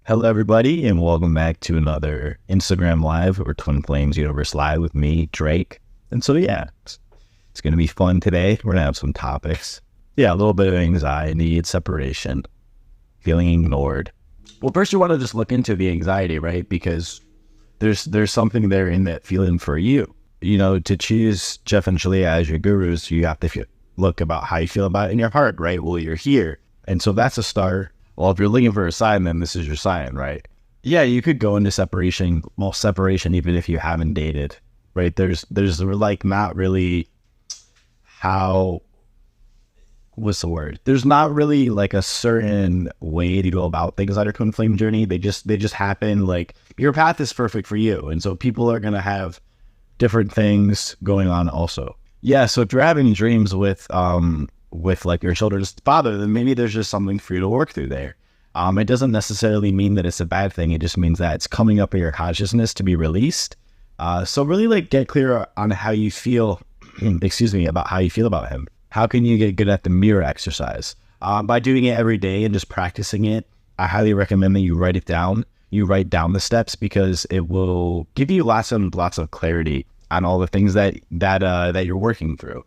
Hello, everybody, and welcome back to another Instagram Live or Twin Flames Universe Live with me, Drake. And so, yeah, it's going to be fun today. We're going to have some topics. Yeah, a little bit of anxiety, separation, feeling ignored. Well, first you want to just look into the anxiety, right? Because there's something there in that feeling for you. You know, to choose Jeff and Shalia as your gurus, you have to look about how you feel about it in your heart, right? Well, you're here. And so that's a start. Well, if you're looking for a sign, then this is your sign, right? Yeah, you could go into separation, even if you haven't dated, right? There's like not really what's the word? There's not really like a certain way to go about things on your twin flame journey. They just happen. Like your path is perfect for you. And so people are going to have different things going on also. Yeah. So if you're having dreams with like your children's father, then maybe there's just something for you to work through there. It doesn't necessarily mean that it's a bad thing. It just means that it's coming up in your consciousness to be released. So really like get clear on how you feel, about how you feel about him. How can you get good at the mirror exercise? By doing it every day and just practicing it. I highly recommend that you write it down. You write down the steps because it will give you lots of clarity on all the things that you're working through.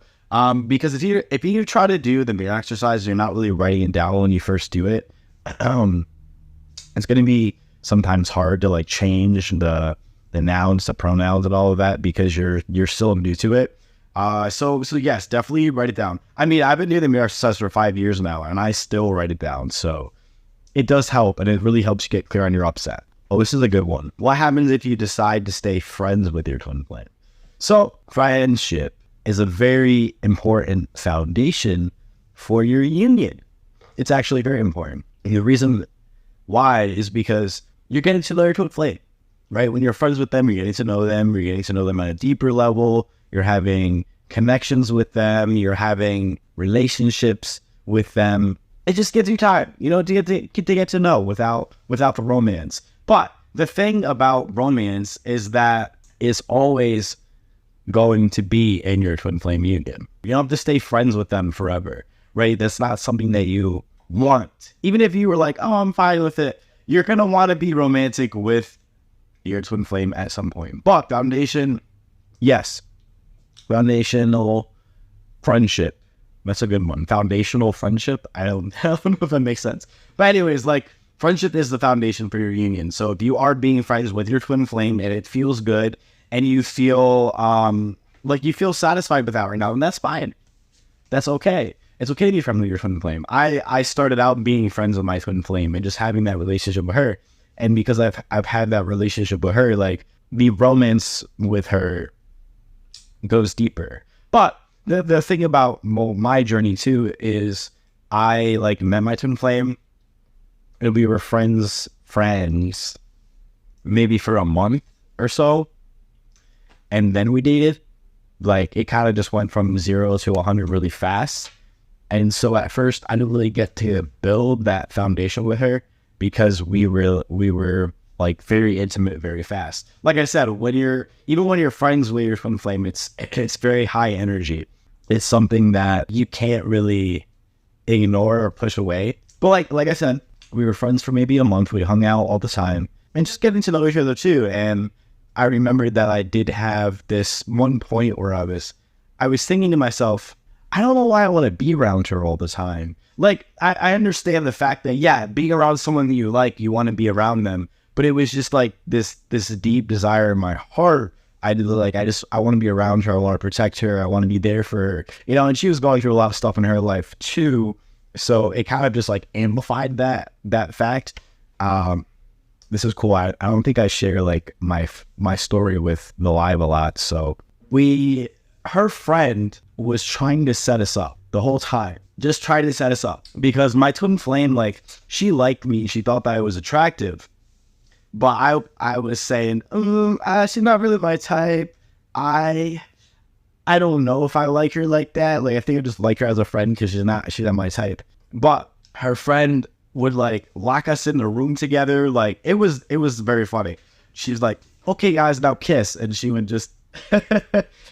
Because if you try to do the mirror exercise, you're not really writing it down when you first do it. It's going to be sometimes hard to like change the nouns, the pronouns, and all of that because you're still new to it. So yes, definitely write it down. I mean, I've been doing the mirror exercise for 5 years now, and I still write it down. So it does help, and it really helps you get clear on your upset. Oh, this is a good one. What happens if you decide to stay friends with your twin flame? So friendship is a very important foundation for your union. It's actually very important. And the reason why is because you're getting to know your twin flame, right? When you're friends with them, you're getting to know them. You're getting to know them at a deeper level. You're having connections with them. You're having relationships with them. It just gives you time, to get to know without the romance. But the thing about romance is that it's always going to be in your twin flame union. You don't have to stay friends with them forever, right? That's not something that you want. Even if you were like, oh, I'm fine with it, you're going to want to be romantic with your twin flame at some point. But foundation, yes. Foundational friendship. That's a good one. Foundational friendship. I don't know if that makes sense. But anyways, like friendship is the foundation for your union. So if you are being friends with your twin flame and it feels good, and you feel like you feel satisfied with that right now, and that's fine. That's okay. It's okay to be friends with your twin flame. I started out being friends with my twin flame and just having that relationship with her. And because I've had that relationship with her, like the romance with her goes deeper. But the thing about my journey too is I like met my twin flame and we were friends maybe for a month or so. And then we dated. Like it kind of just went from 0 to 100 really fast. And so at first I didn't really get to build that foundation with her because we were like very intimate very fast. Like I said, when you're friends with your twin flame, it's very high energy. It's something that you can't really ignore or push away. But like I said, we were friends for maybe a month. We hung out all the time and just getting to know each other too. And I remembered that I did have this one point where I was thinking to myself, I don't know why I want to be around her all the time. Like, I understand the fact that, yeah, being around someone that you like, you want to be around them. But it was just like this deep desire in my heart. I want to be around her. I want to protect her. I want to be there for her. And she was going through a lot of stuff in her life too. So it kind of just like amplified that fact. This is cool. I don't think I share like my story with the live a lot. So her friend was trying to set us up the whole time. Just trying to set us up because my twin flame, like she liked me. She thought that I was attractive, but I was saying, she's not really my type. I don't know if I like her like that. Like I think I just like her as a friend because she's not my type. But her friend would like lock us in the room together. Like it was very funny. She's like, okay guys, now kiss. And she would just,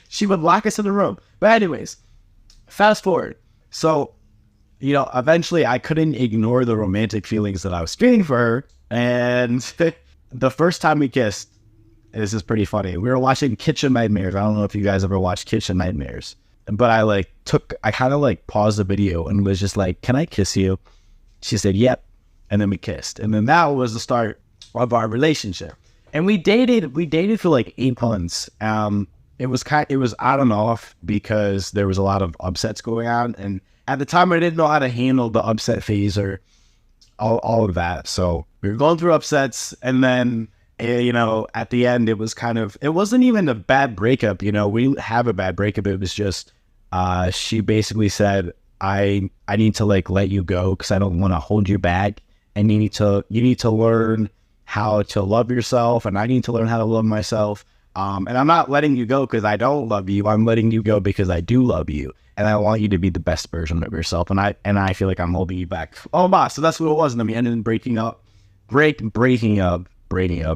she would lock us in the room. But anyways, fast forward. So, eventually I couldn't ignore the romantic feelings that I was feeling for her. And the first time we kissed, this is pretty funny. We were watching Kitchen Nightmares. I don't know if you guys ever watched Kitchen Nightmares, but I kind of like paused the video and was just like, "Can I kiss you?" She said, "Yep." And then we kissed. And then that was the start of our relationship. And we dated for like 8 months. It was on and off because there was a lot of upsets going on. And at the time I didn't know how to handle the upset phase or all of that. So we were going through upsets, and then at the end, it wasn't even a bad breakup. We have a bad breakup. It was just, she basically said, I need to like let you go because I don't want to hold you back. And you need to learn how to love yourself. And I need to learn how to love myself. And I'm not letting you go because I don't love you. I'm letting you go because I do love you. And I want you to be the best version of yourself. And I feel like I'm holding you back. Oh, my. So that's what it was. And then we ended up breaking up,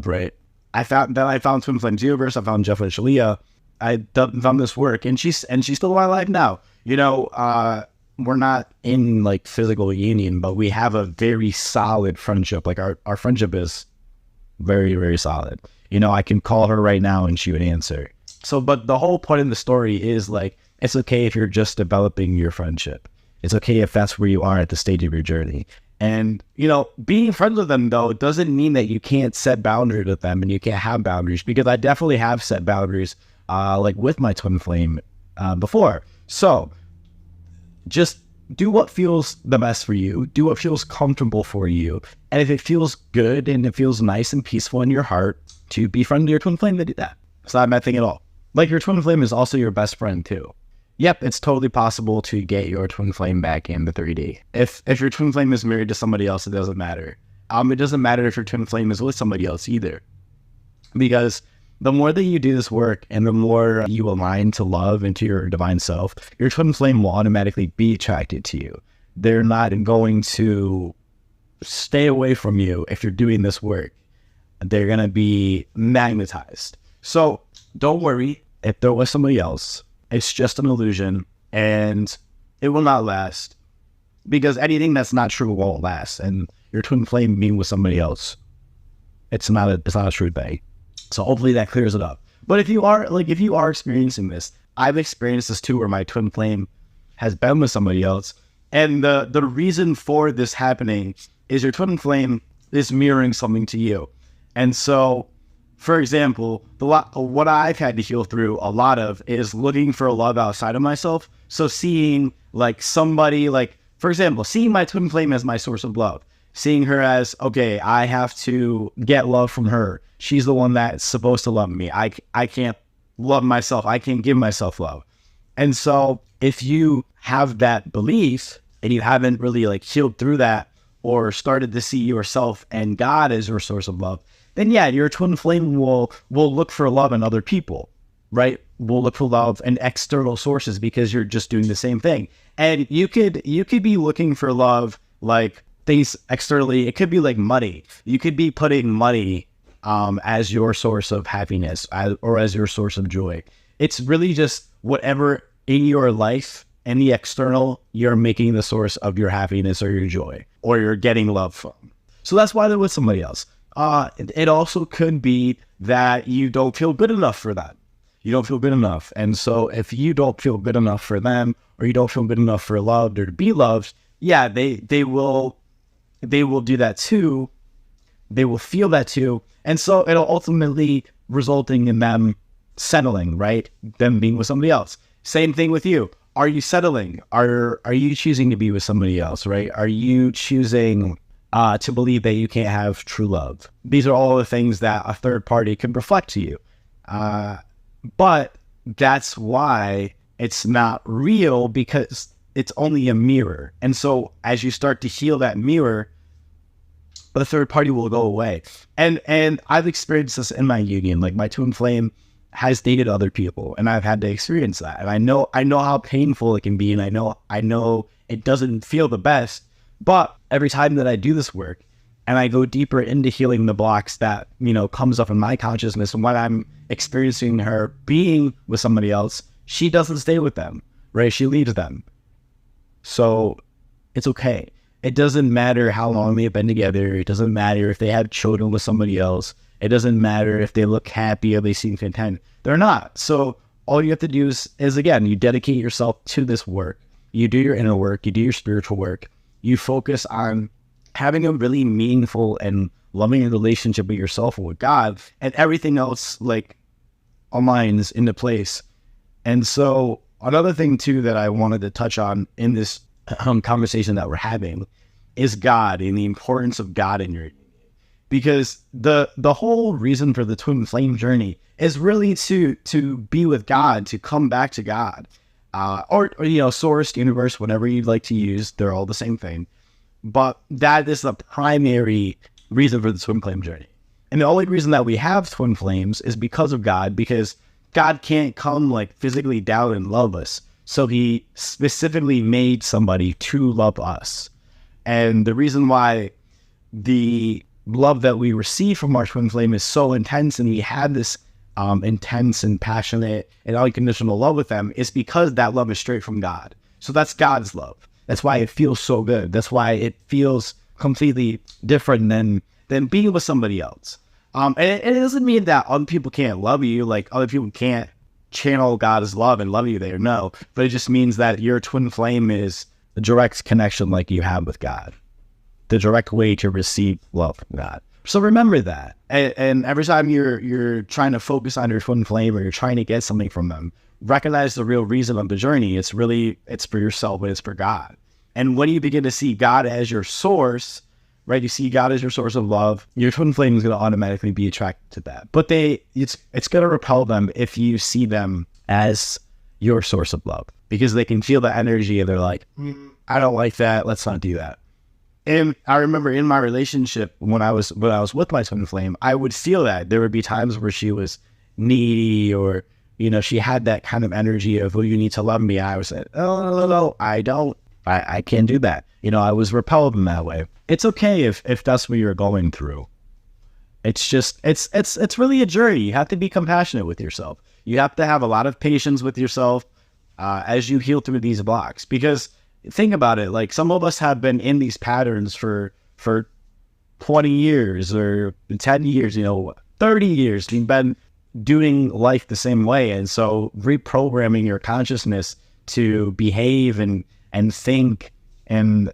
right? I found Twin Flame Universe. I found Jeff and Shalia. I found this work, and she's still in my life now. We're not in like physical union, but we have a very solid friendship. Like our friendship is very, very solid. I can call her right now and she would answer. So, but the whole point of the story is like, it's okay if you're just developing your friendship. It's okay if that's where you are at the stage of your journey. And, being friends with them, though, doesn't mean that you can't set boundaries with them and you can't have boundaries, because I definitely have set boundaries, like with my twin flame before. So just do what feels the best for you. Do what feels comfortable for you. And if it feels good and it feels nice and peaceful in your heart to be friends with your twin flame, then do that. It's not a bad thing at all. Like, your twin flame is also your best friend too. Yep, it's totally possible to get your twin flame back in the 3D. If your twin flame is married to somebody else, it doesn't matter. It doesn't matter if your twin flame is with somebody else either. Because the more that you do this work and the more you align to love and to your divine self, your twin flame will automatically be attracted to you. They're not going to stay away from you if you're doing this work. They're going to be magnetized. So don't worry if they're with somebody else. It's just an illusion, and it will not last, because anything that's not true won't last. And your twin flame being with somebody else, it's not a true thing. So hopefully that clears it up. But if you are experiencing this, I've experienced this too, where my twin flame has been with somebody else, and the reason for this happening is your twin flame is mirroring something to you. And so, for example, what I've had to heal through a lot of is looking for love outside of myself. So seeing like somebody, like, for example, seeing my twin flame as my source of love, seeing her as, okay, I have to get love from her. She's the one that's supposed to love me. I can't love myself. I can't give myself love. And so if you have that belief and you haven't really like healed through that or started to see yourself and God as your source of love, then yeah, your twin flame will look for love in other people, right? Will look for love in external sources, because you're just doing the same thing. And you could be looking for love like things externally. It could be like money. You could be putting money as your source of happiness or as your source of joy. It's really just whatever in your life and the external you're making the source of your happiness or your joy, or you're getting love from. So that's why they're with somebody else. It also could be that you don't feel good enough for that. You don't feel good enough. And so if you don't feel good enough for them, or you don't feel good enough for loved or to be loved, yeah, they will do that too. They will feel that too. And so it'll ultimately resulting in them settling, right? Them being with somebody else. Same thing with you. Are you settling? Are you choosing to be with somebody else, right? Are you choosing to believe that you can't have true love? These are all the things that a third party can reflect to you. But that's why it's not real, because it's only a mirror. And so as you start to heal that mirror, the third party will go away. And I've experienced this in my union. Like, my twin flame has dated other people, and I've had to experience that. And I know how painful it can be, and I know it doesn't feel the best. But every time that I do this work and I go deeper into healing the blocks that, comes up in my consciousness, and when I'm experiencing her being with somebody else, she doesn't stay with them, right? She leaves them. So it's okay. It doesn't matter how long they've been together. It doesn't matter if they have children with somebody else. It doesn't matter if they look happy or they seem content. They're not. So all you have to do is again, you dedicate yourself to this work. You do your inner work. You do your spiritual work. You focus on having a really meaningful and loving relationship with yourself and with God, and everything else like aligns into place. And so another thing too that I wanted to touch on in this conversation that we're having is God and the importance of God in your union. Because the whole reason for the twin flame journey is really to be with God, to come back to God, or source, universe, whatever you'd like to use. They're all the same thing. But that is the primary reason for the twin flame journey. And the only reason that we have twin flames is because of God, because God can't come like physically down and love us. So he specifically made somebody to love us. And the reason why the love that we receive from our twin flame is so intense, and we have this intense and passionate and unconditional love with them, is because that love is straight from God. So that's God's love. That's why it feels so good. That's why it feels completely different than being with somebody else. And it doesn't mean that other people can't love you, like other people can't channel God's love and love you there. No, but it just means that your twin flame is the direct connection like you have with God, the direct way to receive love from God. So remember that. And every time you're trying to focus on your twin flame or you're trying to get something from them, recognize the real reason of the journey. It's for yourself, but it's for God. And when you begin to see God as your source, right? You see God as your source of love, your twin flame is going to automatically be attracted to that. But it's going to repel them if you see them as your source of love, because they can feel the energy and they're like, I don't like that. Let's not do that. And I remember in my relationship, when I was with my twin flame, I would feel that there would be times where she was needy, or, she had that kind of energy of, well, you need to love me. I was like, oh, no, I don't. I can't do that. I was repelled in that way. It's okay if that's what you're going through. It's just, it's really a journey. You have to be compassionate with yourself. You have to have a lot of patience with yourself as you heal through these blocks. Because think about it, like some of us have been in these patterns for 20 years or 10 years, 30 years. We've been doing life the same way. And so reprogramming your consciousness to behave and think and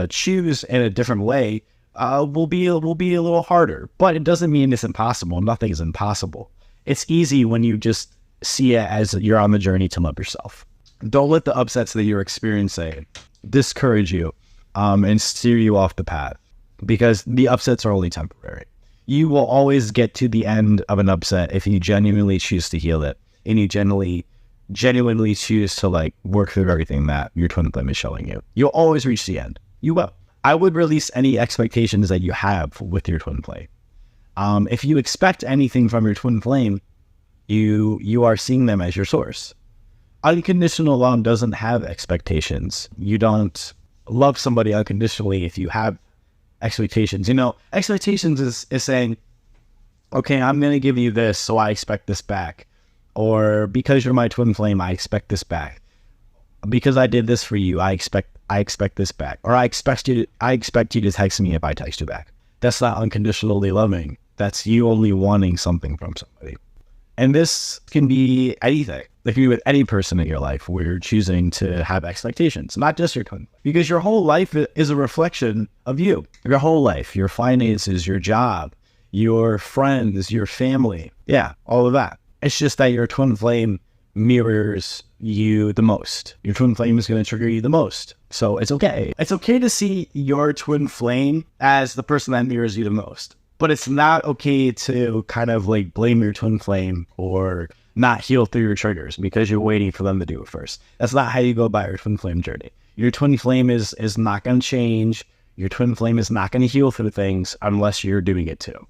choose in a different way will be a little harder. But it doesn't mean it's impossible. Nothing is impossible. It's easy when you just see it as you're on the journey to love yourself. Don't let the upsets that you're experiencing discourage you and steer you off the path, because the upsets are only temporary. You will always get to the end of an upset if you genuinely choose to heal it, and you genuinely choose to work through everything that your twin flame is showing you. You'll always reach the end. You will. I would release any expectations that you have with your twin flame. If you expect anything from your twin flame, you are seeing them as your source. Unconditional love doesn't have expectations. You don't love somebody unconditionally if you have expectations. Expectations is saying, okay, I'm going to give you this, so I expect this back. Or because you're my twin flame, I expect this back. Because I did this for you, I expect this back. Or I expect you to text me if I text you back. That's not unconditionally loving. That's you only wanting something from somebody. And this can be anything. It can be with any person in your life where you're choosing to have expectations, not just your twin flame. Because your whole life is a reflection of you. Your whole life, your finances, your job, your friends, your family. Yeah, all of that. It's just that your twin flame mirrors you the most. Your twin flame is going to trigger you the most. So it's okay. It's okay to see your twin flame as the person that mirrors you the most. But it's not okay to kind of blame your twin flame or not heal through your triggers because you're waiting for them to do it first. That's not how you go about your twin flame journey. Your twin flame is not going to change. Your twin flame is not going to heal through things unless you're doing it too.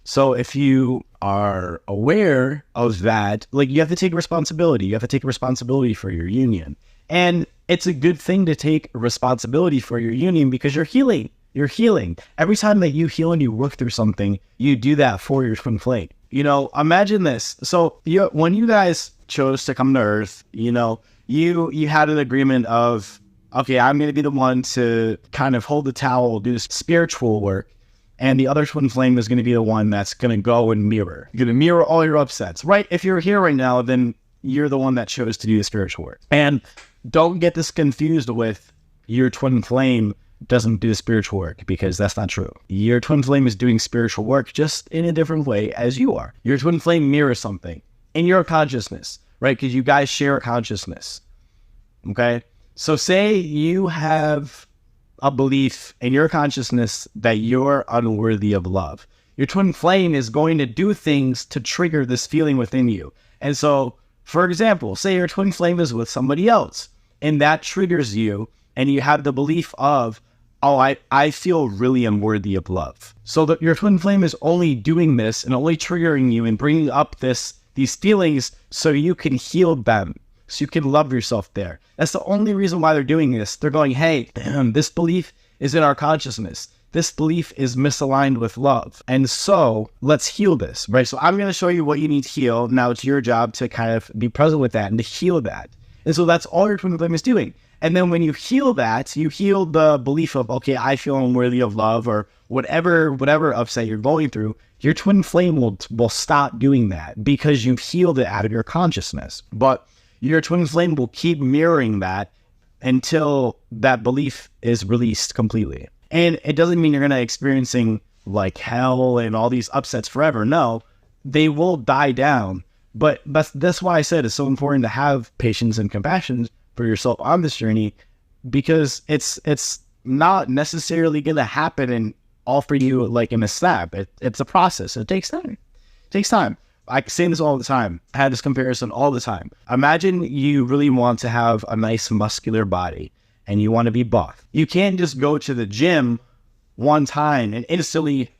So if you are aware of that, you have to take responsibility. You have to take responsibility for your union. And it's a good thing to take responsibility for your union because you're healing. You're healing. Every time that you heal and you work through something, you do that for your twin flame. Imagine this. So when you guys chose to come to Earth, you had an agreement of okay, I'm going to be the one to kind of hold the towel, do this spiritual work. And the other twin flame is going to be the one that's going to go and mirror. You're going to mirror all your upsets, right? If you're here right now, then you're the one that chose to do the spiritual work. And don't get this confused with your twin flame doesn't do the spiritual work, because that's not true. Your twin flame is doing spiritual work just in a different way as you are. Your twin flame mirrors something in your consciousness, right? Because you guys share a consciousness, okay? So say you have a belief in your consciousness that you're unworthy of love. Your twin flame is going to do things to trigger this feeling within you. And so, for example, say your twin flame is with somebody else, and that triggers you, and you have the belief of, oh, I feel really unworthy of love. So that your twin flame is only doing this and only triggering you and bringing up these feelings so you can heal them, so you can love yourself there. That's the only reason why they're doing this. They're going, hey, this belief is in our consciousness. This belief is misaligned with love. And so let's heal this, right? So I'm going to show you what you need to heal. Now it's your job to kind of be present with that and to heal that. And so that's all your twin flame is doing. And then when you heal that, you heal the belief of, okay, I feel unworthy of love, or whatever upset you're going through, your twin flame will stop doing that because you've healed it out of your consciousness. But your twin flame will keep mirroring that until that belief is released completely. And it doesn't mean you're going to experiencing like hell and all these upsets forever. No, they will die down. But that's why I said it's so important to have patience and compassion for yourself on this journey, because it's not necessarily going to happen and all for you like in a snap. It's a process. It takes time. It takes time. I say this all the time. I have this comparison all the time. Imagine you really want to have a nice muscular body and you want to be buff. You can't just go to the gym one time and instantly,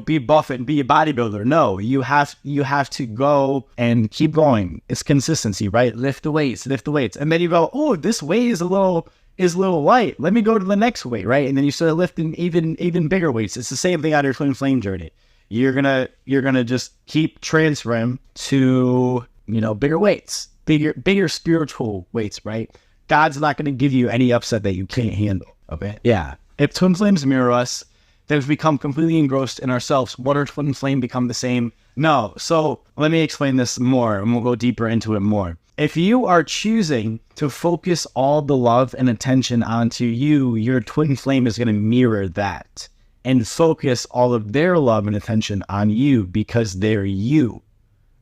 be buff and be a bodybuilder. No, you have to go and keep going. It's consistency, right? Lift the weights. And then you go, oh, this weight is a little light. Let me go to the next weight, right? And then you start lifting even bigger weights. It's the same thing on your twin flame journey. You're gonna just keep transferring to, bigger weights, bigger spiritual weights, right? God's not gonna give you any upset that you can't handle. Okay. Yeah. If twin flames mirror us, then we become completely engrossed in ourselves. What our twin flame become the same? No. So let me explain this more and we'll go deeper into it more. If you are choosing to focus all the love and attention onto you, your twin flame is going to mirror that and focus all of their love and attention on you because they're you,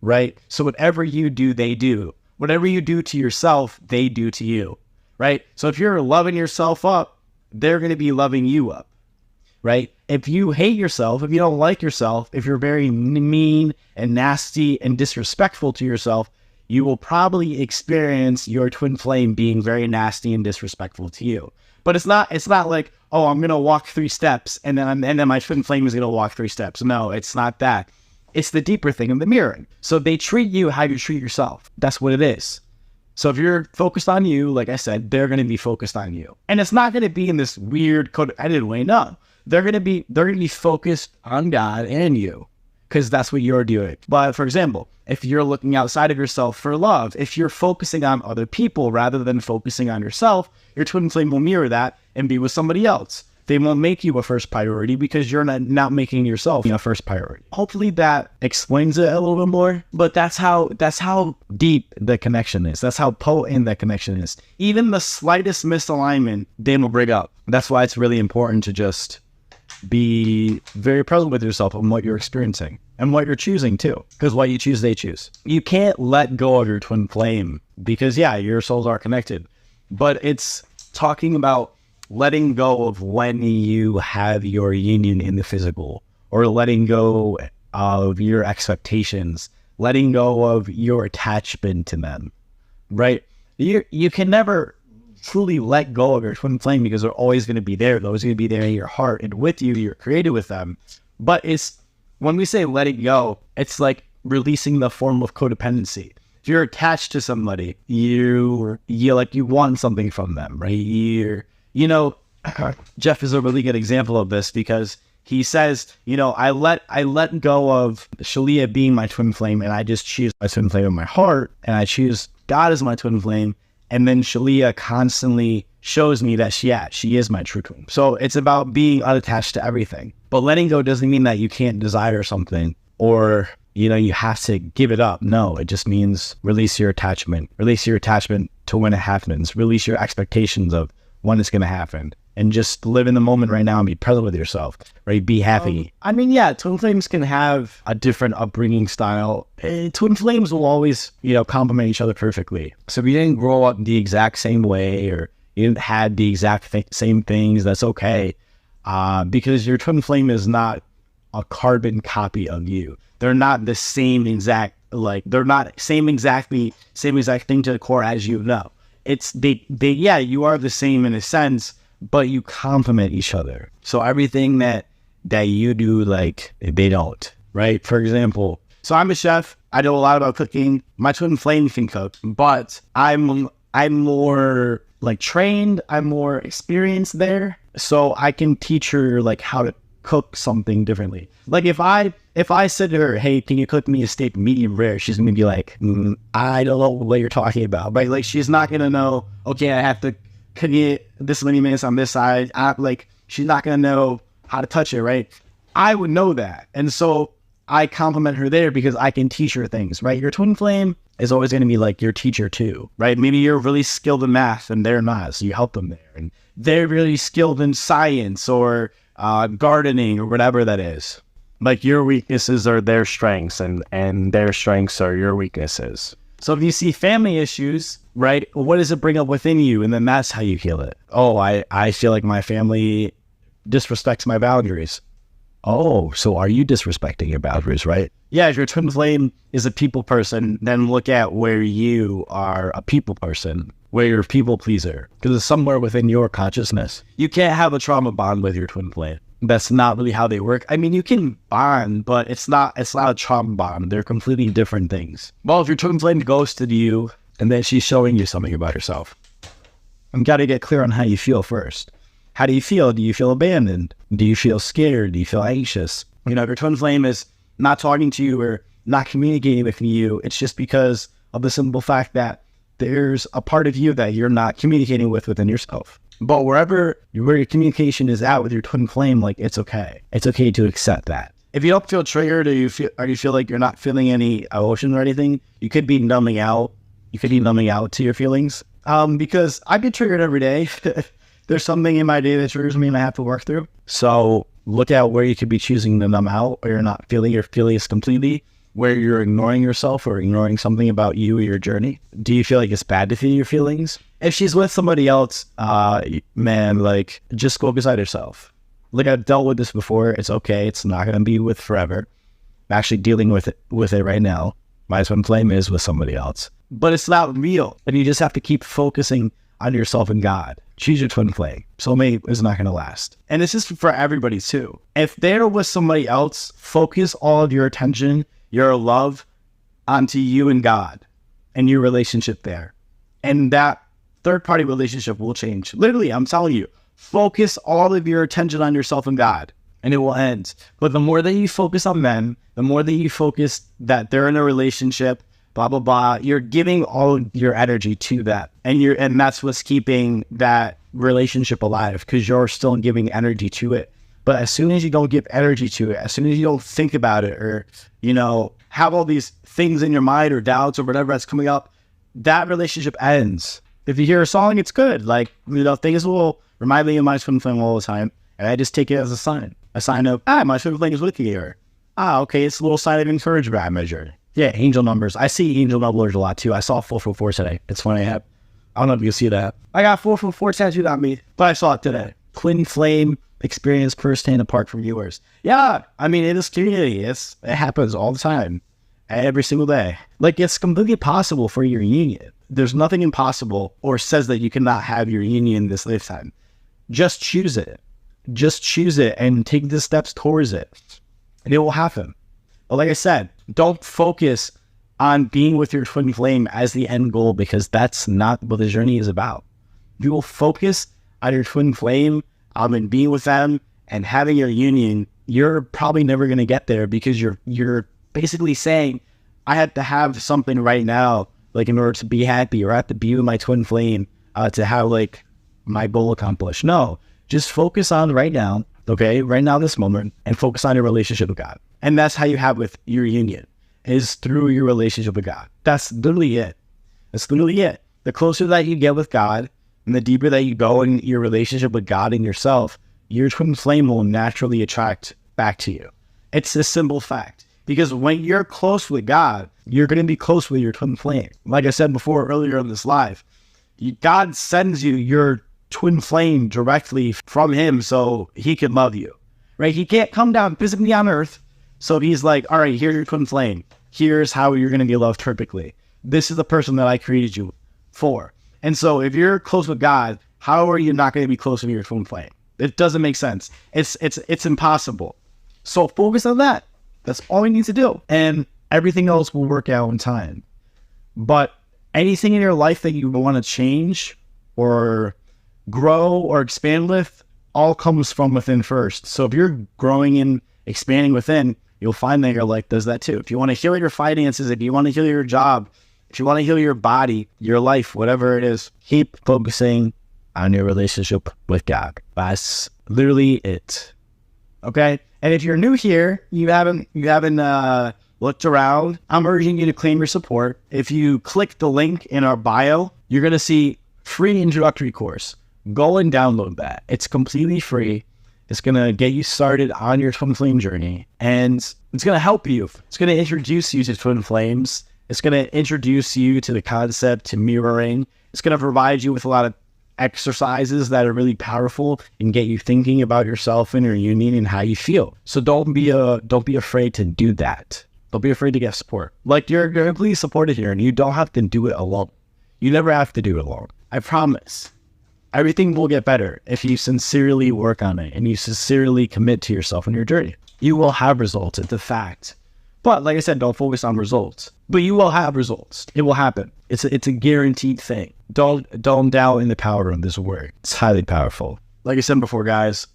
right? So whatever you do, they do. Whatever you do to yourself, they do to you, right? So if you're loving yourself up, they're going to be loving you up. Right? If you hate yourself, if you don't like yourself, if you're very mean and nasty and disrespectful to yourself, you will probably experience your twin flame being very nasty and disrespectful to you. But it's not like, oh, I'm going to walk 3 steps and then my twin flame is going to walk 3 steps. No, it's not that. It's the deeper thing of the mirroring. So they treat you how you treat yourself. That's what it is. So if you're focused on you, like I said, they're going to be focused on you. And it's not going to be in this weird codependent way. No. They're going to be focused on God and you, because that's what you're doing. But for example, if you're looking outside of yourself for love, if you're focusing on other people rather than focusing on yourself, your twin flame will mirror that and be with somebody else. They won't make you a first priority because you're not making yourself a first priority. Hopefully that explains it a little bit more, but that's how deep the connection is. That's how potent that connection is. Even the slightest misalignment, they will bring up. That's why it's really important to just be very present with yourself and what you're experiencing and what you're choosing too, because what you choose, they choose. You can't let go of your twin flame because your souls are connected, but it's talking about letting go of when you have your union in the physical, or letting go of your expectations, letting go of your attachment to them, right? You can never truly let go of your twin flame because they're always going to be there. They're always going to be there in your heart and with you. You're created with them. But it's when we say letting go, it's like releasing the form of codependency. If you're attached to somebody, you want something from them, right? Jeff is a really good example of this because he says, I let go of Shalia being my twin flame and I just choose my twin flame in my heart and I choose God as my twin flame. And then Shalia constantly shows me that she is my true twin. So it's about being unattached to everything. But letting go doesn't mean that you can't desire something or, you have to give it up. No, it just means release your attachment to when it happens, release your expectations of when it's going to happen, and just live in the moment right now and be present with yourself, right? Be happy. Twin flames can have a different upbringing style. Twin flames will always, complement each other perfectly. So if you didn't grow up the exact same way or you didn't have the exact same things, that's okay. Because your twin flame is not a carbon copy of you. They're not the same exact, they're not same exact thing to the core as you know. It's you are the same in a sense, but you complement each other. So everything that you do, they don't, right? For example, so I'm a chef. I know a lot about cooking. My twin flame can cook, but I'm more trained. I'm more experienced there. So I can teach her how to cook something differently. If I said to her, hey, can you cook me a steak medium rare? She's going to be like, I don't know what you're talking about. But she's not going to know, okay, I have to cook it this many minutes on this side. She's not going to know how to touch it, right? I would know that. And so I compliment her there because I can teach her things, right? Your twin flame is always going to be your teacher too, right? Maybe you're really skilled in math and they're not, so you help them there. And they're really skilled in science or gardening or whatever that is. Your weaknesses are their strengths and their strengths are your weaknesses. So if you see family issues, right, what does it bring up within you? And then that's how you heal it. Oh, I feel like my family disrespects my boundaries. Oh, so are you disrespecting your boundaries, right? Yeah, if your twin flame is a people person, then look at where you are a people person, where you're a people pleaser, because it's somewhere within your consciousness. You can't have a trauma bond with your twin flame. That's not really how they work. You can bond, but it's not a trauma bond. They're completely different things. Well, if your twin flame ghosted you and then she's showing you something about herself, you got to get clear on how you feel first. How do you feel? Do you feel abandoned? Do you feel scared? Do you feel anxious? If your twin flame is not talking to you or not communicating with you, it's just because of the simple fact that there's a part of you that you're not communicating within yourself. But where your communication is at with your twin flame, it's okay. It's okay to accept that. If you don't feel triggered or you feel like you're not feeling any emotion or anything, you could be numbing out. You could be numbing out to your feelings. Because I get triggered every day. There's something in my day that triggers me and I have to work through. So look at where you could be choosing to numb out, or you're not feeling your feelings completely, where you're ignoring yourself or ignoring something about you or your journey. Do you feel like it's bad to feel your feelings? If she's with somebody else, just go beside herself. I've dealt with this before. It's okay. It's not going to be with forever. I'm actually dealing with it right now. My twin flame is with somebody else. But it's not real. And you just have to keep focusing on yourself and God. Choose your twin flame. Soulmate is not going to last. And this is for everybody too. If they're with somebody else, focus all of your attention, your love onto you and God and your relationship there. And that third-party relationship will change. Literally, I'm telling you, focus all of your attention on yourself and God, and it will end. But the more that you focus on them, the more that you focus that they're in a relationship, blah, blah, blah, you're giving all of your energy to that. And that's what's keeping that relationship alive, because you're still giving energy to it. But as soon as you don't give energy to it, as soon as you don't think about it or, have all these things in your mind or doubts or whatever that's coming up, that relationship ends. If you hear a song, it's good. Things will remind me of my twin flame all the time. And I just take it as a sign of, my twin flame is with you here. Okay, it's a little sign of encouragement I measure. Yeah, angel numbers. I see angel numbers a lot too. I saw 444 today. It's funny. I don't know if you see that. I got 444 tattooed on me, but I saw it today. Twin flame experience firsthand apart from yours. Yeah, in this community, it happens all the time, every single day. It's completely possible for your union. There's nothing impossible or says that you cannot have your union this lifetime. Just choose it. Just choose it and take the steps towards it, and it will happen. But like I said, don't focus on being with your twin flame as the end goal, because that's not what the journey is about. You will focus on your twin flame, and being with them and having your union. You're probably never going to get there because you're basically saying, I have to have something right now, in order to be happy, or I have to be with my twin flame to have my goal accomplished. No, just focus on right now, okay? Right now, this moment, and focus on your relationship with God. And that's how you have with your union, is through your relationship with God. That's literally it. That's literally it. The closer that you get with God and the deeper that you go in your relationship with God and yourself, your twin flame will naturally attract back to you. It's a simple fact. Because when you're close with God, you're going to be close with your twin flame. Like I said before earlier in this live, God sends you your twin flame directly from him so he can love you, right? He can't come down physically on earth. So he's like, all right, here's your twin flame. Here's how you're going to be loved perfectly. This is the person that I created you for. And so if you're close with God, how are you not going to be close with your twin flame? It doesn't make sense. It's impossible. So focus on that. That's all you need to do. And everything else will work out in time. But anything in your life that you want to change or grow or expand with, all comes from within first. So if you're growing and expanding within, you'll find that your life does that too. If you want to heal your finances, if you want to heal your job, if you want to heal your body, your life, whatever it is, keep focusing on your relationship with God. That's literally it. Okay? And if you're new here, you haven't looked around, I'm urging you to claim your support. If you click the link in our bio, you're going to see free introductory course. Go and download that. It's completely free. It's going to get you started on your twin flame journey, and it's going to help you. It's going to introduce you to twin flames. It's going to introduce you to the concept, to mirroring. It's going to provide you with a lot of exercises that are really powerful and get you thinking about yourself and your union and how you feel. So don't be afraid to do that. Don't be afraid to get support. Like, you're completely supported here, and you don't have to do it alone. You never have to do it alone. I promise. Everything will get better if you sincerely work on it and you sincerely commit to yourself and your journey. You will have results. It's a fact. But like I said, don't focus on results. But you will have results. It will happen. It's a guaranteed thing. Don't doubt in the power of this word. It's highly powerful. Like I said before, guys,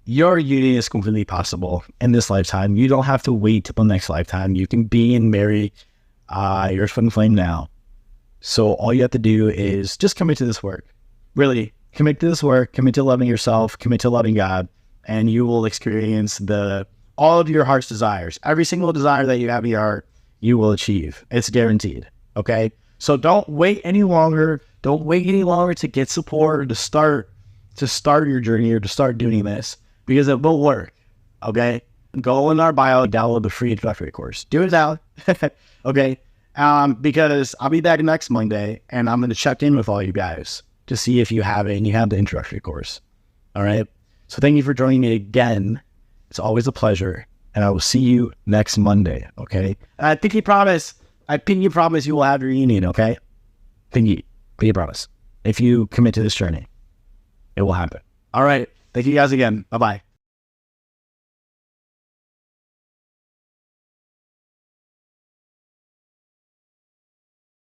your union is completely possible in this lifetime. You don't have to wait till the next lifetime. You can be and marry your twin flame now. So all you have to do is just commit to this work. Really, commit to this work. Commit to loving yourself. Commit to loving God. And you will experience all of your heart's desires. Every single desire that you have in your heart, you will achieve. It's guaranteed. Okay? So don't wait any longer. Don't wait any longer to get support or to start your journey or to start doing this, because it will work. Okay? Go in our bio, download the free introductory course. Do it now. Okay? Because I'll be back next Monday and I'm going to check in with all you guys to see if you have it and you have the introductory course. All right? So thank you for joining me again. It's always a pleasure. And I will see you next Monday, okay? I pinky promise you will have your union, okay? Pinky promise. If you commit to this journey, it will happen. All right. Thank you guys again. Bye-bye.